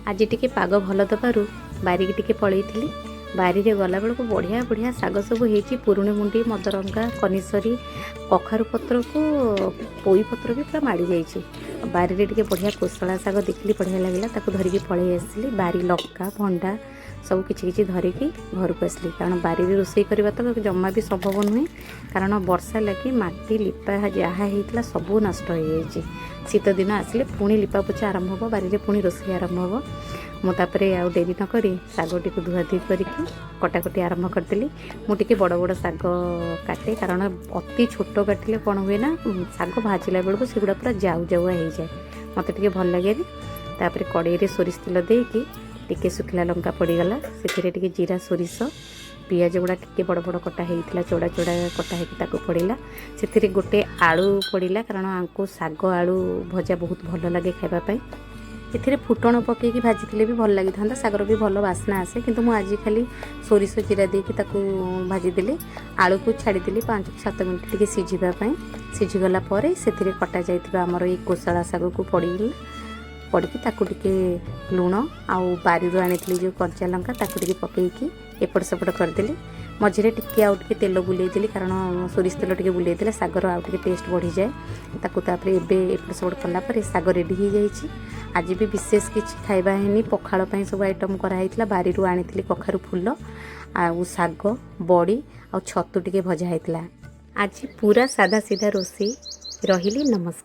आज टिके पाग भल दबारु बारिकी टिके पलैथिली। बारी रे गला बेलू बढ़िया बढ़िया शाग सब होती पुरुणी मुंडी मदरंगा कनिसरी कखारु पत्र को पोई पत्र भी पूरा माड़ी जाइए। बारी रे टिके बढ़िया कोसला शाग देखली बढ़िया लगे ताको धरिकी पलि आसली। बारी लक्का भंडा सब किछि धरिकी घर को आसली कारण बारी रोषे करवा तो जमा भी संभव नुहे कारण वर्षा लगी माटी लिपा जहाँ होता सबू नष्ट हो जाए। शीत दिन आसिले पुणी लिपा पोछा आरंभ हो बारी रे पुणी रोषे आरंभ हो। मुझे आउ डेरी न करी शागटी को धुआधुई करके कटाकटी आरंभ करदेली। मुझे बड़ बड़ शाग काटे कारण अति छोट काटिले कौन हुए ना शाग भाजिला बेलू से गुड़ा पूरा जाऊ जाऊआ हो जाए मत टे भल लगे। तापर कड़े सोरिष तेल देकी टिके सुखिला लंका पड़गला से जीरा सोरिष पियाज गुड़ा टिके बड़ बड़ कटा होता चौड़ा चौड़ा कटा होता पड़ा से गोटे आलू पड़ा कारण आंको शाग आलू भजा बहुत भल लगे खावाई। एथिरे फुटण पकईकि भाजी भी भल लगी था शागर भी भल बास्ना आसे किंतु मु आज खाली सोरिष जीरा देकी ताकू भाजीदेली आलू को छाड़ीदेली 5-7 मिनट टिके सिझापी। सिझीगला से कटा जाइथिबा हमर ए कोसला शाग को पड़ी ताकू टिके लुण आउ बारी आनी जो कंचा लंका ताकू टिके पकईकि एपट सेपट करदेली। मझे टिके आउ टिके तेल बुलेदेली कारण सोरिष तेल टिके बुलेदेले शागर आउ टिके टेस्ट बढ़ी जाए। ताकू तापर एबे एपट सेपट कलापर शाग रेडी हो जाइए। आज भी विशेष किसी खाइबा है पखाड़ पर सब आइटम कराई बारी आनी कखारु फूल आउ शाग बड़ी आउ छतु टिके भजा होता। आज पूरा सादा सीधा रोषे रही। नमस्कार।